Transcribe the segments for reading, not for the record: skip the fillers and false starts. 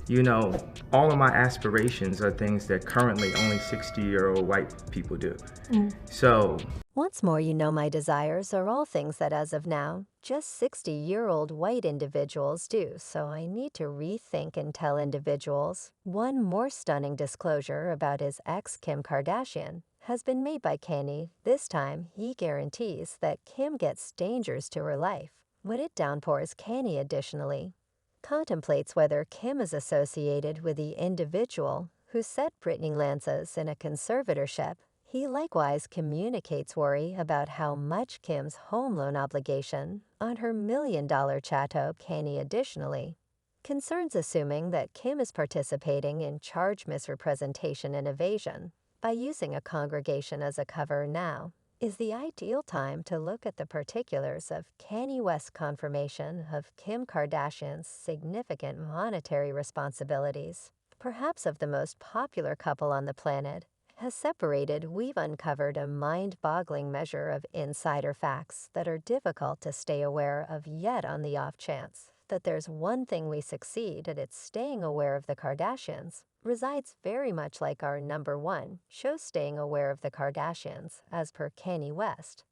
You know, all of my aspirations are things that currently only 60-year-old white people do. So, Once more, you know my desires are all things that as of now, just 60-year-old white individuals do, so I need to rethink and tell individuals. One more stunning disclosure about his ex Kim Kardashian has been made by Kanye. This time, he guarantees that Kim gets dangers to her life. When it downpours, Kanye additionally contemplates whether Kim is associated with the individual who set Britney Lances in a conservatorship. He likewise communicates worry about how much Kim's home loan obligation on her $1 million chateau. Kanye additionally concerns assuming that Kim is participating in charge misrepresentation and evasion by using a congregation as a cover now is the ideal time to look at the particulars of Kanye West's confirmation of Kim Kardashian's significant monetary responsibilities. Perhaps of the most popular couple on the planet, has separated, we've uncovered a mind-boggling measure of insider facts that are difficult to stay aware of, yet on the off chance that there's one thing we succeed at, it's staying aware of the Kardashians, resides very much like our number one show staying aware of the Kardashians, as per Kanye West.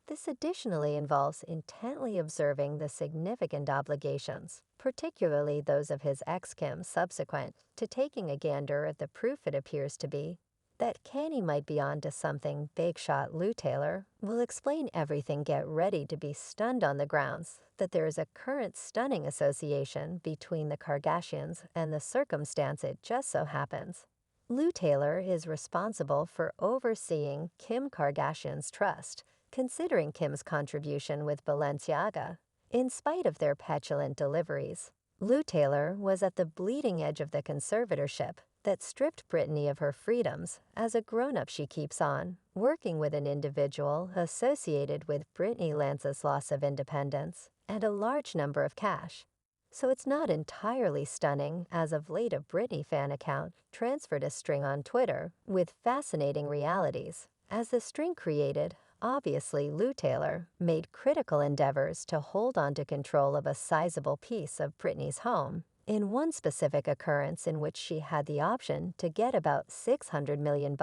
This additionally involves intently observing the significant obligations, particularly those of his ex-Kim subsequent to taking a gander at the proof. It appears to be that Kanye might be on to something. Big shot Lou Taylor will explain everything. Get ready to be stunned on the grounds that there is a current stunning association between the Kardashians and the circumstance. It just so happens Lou Taylor is responsible for overseeing Kim Kardashian's trust, considering Kim's contribution with Balenciaga. In spite of their petulant deliveries, Lou Taylor was at the bleeding edge of the conservatorship that stripped Britney of her freedoms. As a grown-up, she keeps on working with an individual associated with Britney Lance's loss of independence and a large number of cash. So it's not entirely stunning. As of late, a Britney fan account transferred a string on Twitter with fascinating realities. As the string created, obviously Lou Taylor made critical endeavors to hold on to control of a sizable piece of Britney's home, in one specific occurrence in which she had the option to get about $600 million,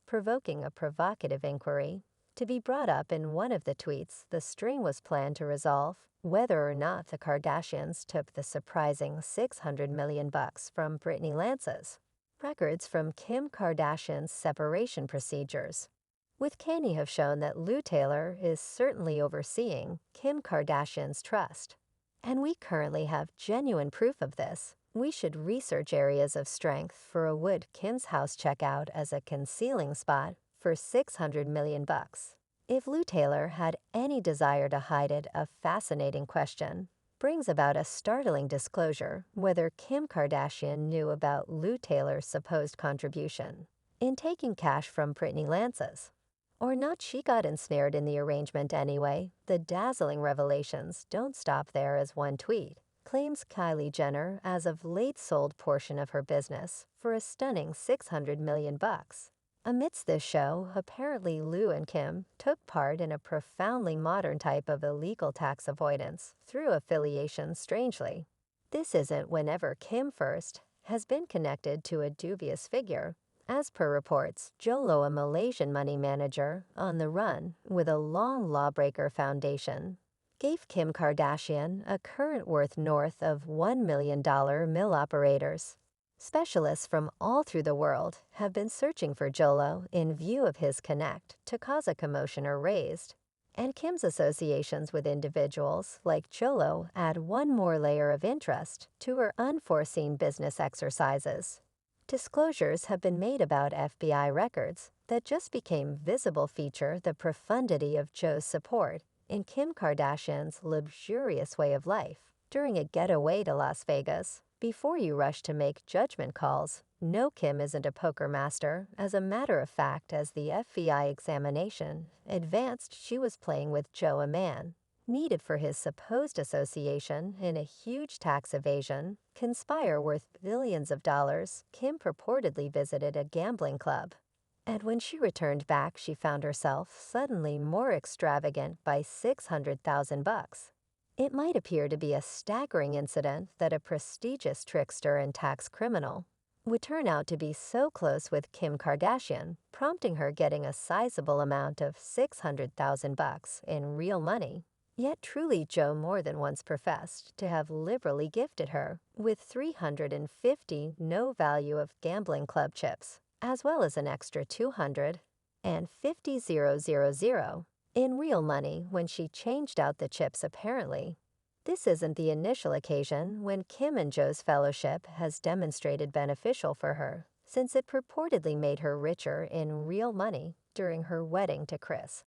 provoking a provocative inquiry to be brought up in one of the tweets. The string was planned to resolve whether or not the Kardashians took the surprising $600 million from Britney Lance's records from Kim Kardashian's separation procedures. With Kanye have shown that Lou Taylor is certainly overseeing Kim Kardashian's trust. And we currently have genuine proof of this. We should research areas of strength for a would Kim's house check out as a concealing spot for $600 million. If Lou Taylor had any desire to hide it, a fascinating question brings about a startling disclosure whether Kim Kardashian knew about Lou Taylor's supposed contribution in taking cash from Britney Lance's or not. She got ensnared in the arrangement anyway. The dazzling revelations don't stop there, as one tweet claims Kylie Jenner as of late sold portion of her business for a stunning $600 million. Amidst this show, apparently Lou and Kim took part in a profoundly modern type of illegal tax avoidance through affiliation. Strangely, this isn't whenever Kim first has been connected to a dubious figure. As per reports, Jolo, a Malaysian money manager on the run with a long lawbreaker foundation, gave Kim Kardashian a current worth north of $1 million. Mill operators, specialists from all through the world, have been searching for Jolo in view of his connect to cause a commotion or raised. And Kim's associations with individuals like Jolo add one more layer of interest to her unforeseen business exercises. Disclosures have been made about FBI records that just became visible feature the profundity of Joe's support in Kim Kardashian's luxurious way of life during a getaway to Las Vegas. Before you rush to make judgment calls, no, Kim isn't a poker master. As a matter of fact, as the FBI examination advanced, she was playing with Joe, a man needed for his supposed association in a huge tax evasion conspire worth billions of dollars. Kim purportedly visited a gambling club, and when she returned back, she found herself suddenly more extravagant by $600,000. It might appear to be a staggering incident that a prestigious trickster and tax criminal would turn out to be so close with Kim Kardashian, prompting her getting a sizable amount of $600,000 in real money. Yet truly Joe more than once professed to have liberally gifted her with 350 no value of gambling club chips, as well as an extra 250,000 in real money when she changed out the chips apparently. This isn't the initial occasion when Kim and Joe's fellowship has demonstrated beneficial for her, since it purportedly made her richer in real money during her wedding to Chris.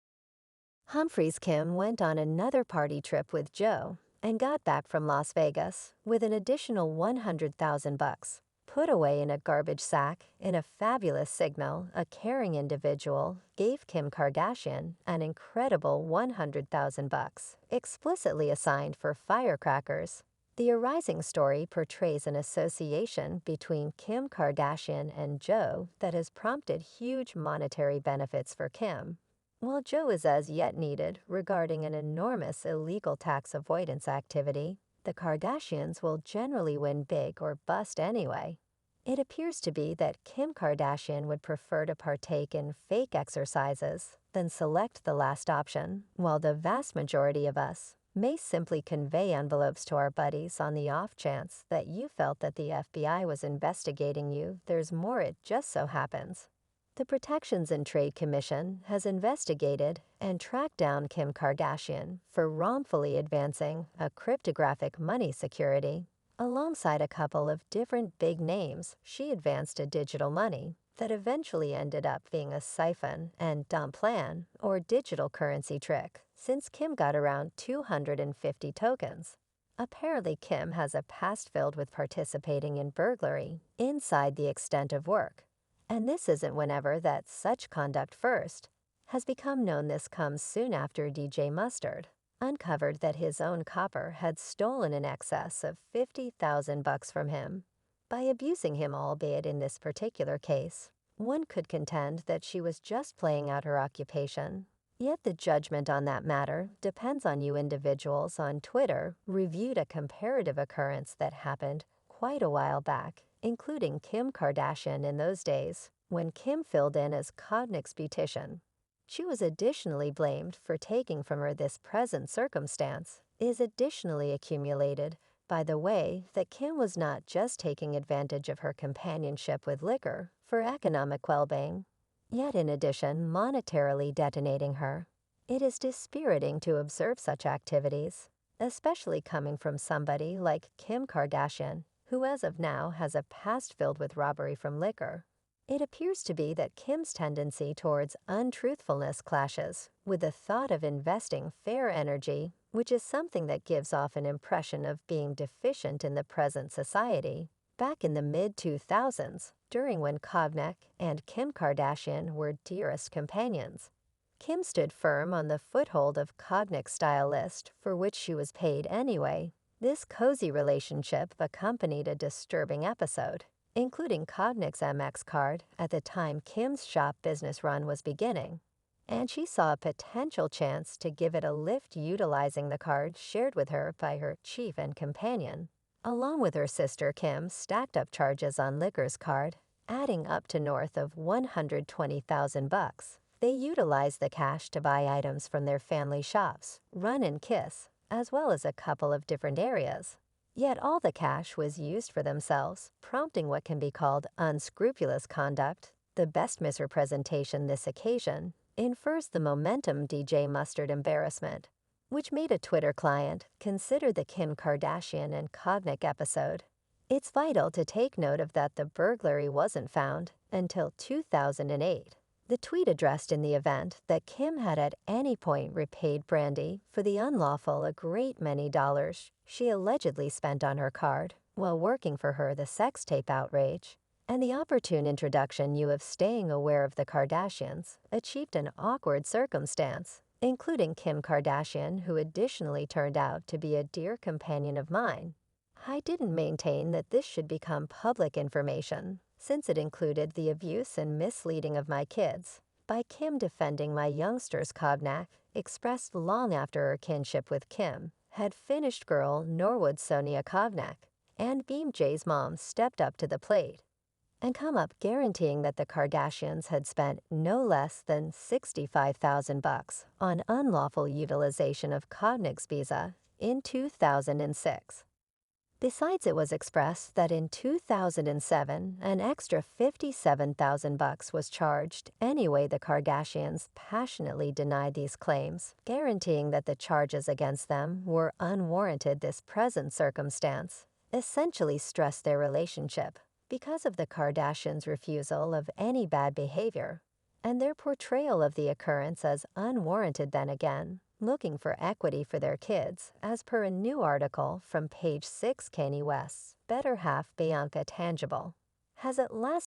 Humphries Kim went on another party trip with Joe and got back from Las Vegas with an additional $100,000 put away in a garbage sack in a fabulous signal. A caring individual gave Kim Kardashian an incredible $100,000 explicitly assigned for firecrackers. The arising story portrays an association between Kim Kardashian and Joe that has prompted huge monetary benefits for Kim, while Joe is as yet needed regarding an enormous illegal tax avoidance activity. The Kardashians will generally win big or bust anyway. It appears to be that Kim Kardashian would prefer to partake in fake exercises than select the last option, while the vast majority of us may simply convey envelopes to our buddies on the off chance that you felt that the FBI was investigating you. There's more, it just so happens. The Protections and Trade Commission has investigated and tracked down Kim Kardashian for wrongfully advancing a cryptographic money security. Alongside a couple of different big names, she advanced a digital money that eventually ended up being a siphon and dump plan or digital currency trick, since Kim got around 250 tokens. Apparently, Kim has a past filled with participating in burglary inside the extent of work. And this isn't whenever that such conduct first has become known. This comes soon after DJ Mustard uncovered that his own copper had stolen in excess of $50,000 from him. By abusing him, albeit in this particular case, one could contend that she was just playing out her occupation. Yet the judgment on that matter depends on you. Individuals on Twitter reviewed a comparative occurrence that happened quite a while back, including Kim Kardashian in those days, when Kim filled in as Kourtney's beautician. She was additionally blamed for taking from her. This present circumstance is additionally accumulated by the way that Kim was not just taking advantage of her companionship with liquor for economic well-being, yet in addition monetarily detonating her. It is dispiriting to observe such activities, especially coming from somebody like Kim Kardashian, who as of now has a past filled with robbery from liquor. It appears to be that Kim's tendency towards untruthfulness clashes with the thought of investing fair energy, which is something that gives off an impression of being deficient in the present society. Back in the mid-2000s, during when Kourtney and Kim Kardashian were dearest companions, Kim stood firm on the foothold of Kourtney's style list, for which she was paid anyway. This cozy relationship accompanied a disturbing episode, including Kourtney's MX card at the time Kim's shop business run was beginning, and she saw a potential chance to give it a lift utilizing the card shared with her by her chief and companion. Along with her sister, Kim stacked up charges on Liquor's card, adding up to north of $120,000. They utilized the cash to buy items from their family shops, Run and Kiss, as well as a couple of different areas. Yet all the cash was used for themselves, prompting what can be called unscrupulous conduct. The best misrepresentation this occasion infers the momentum DJ Mustard embarrassment, which made a Twitter client consider the Kim Kardashian and Kourtney episode. It's vital to take note of that the burglary wasn't found until 2008. The tweet addressed in the event that Kim had at any point repaid Brandy for the unlawful a great many dollars she allegedly spent on her card while working for her. The sex tape outrage and the opportune introduction you of staying aware of the Kardashians achieved an awkward circumstance, including Kim Kardashian, who additionally turned out to be a dear companion of mine. I didn't maintain that this should become public information, since it included the abuse and misleading of my kids, by Kim defending my youngsters. Kourtney expressed long after her kinship with Kim had finished girl Norwood Sonia Kovnak, and Beam J's mom stepped up to the plate and come up guaranteeing that the Kardashians had spent no less than $65,000 on unlawful utilization of Kovnak's visa in 2006. Besides, it was expressed that in 2007, an extra $57,000 was charged anyway. The Kardashians passionately denied these claims, guaranteeing that the charges against them were unwarranted. This present circumstance essentially stressed their relationship because of the Kardashians' refusal of any bad behavior and their portrayal of the occurrence as unwarranted. Then again, looking for equity for their kids, as per a new article from page 6. Kanye West's better half, Bianca Tangible, has at last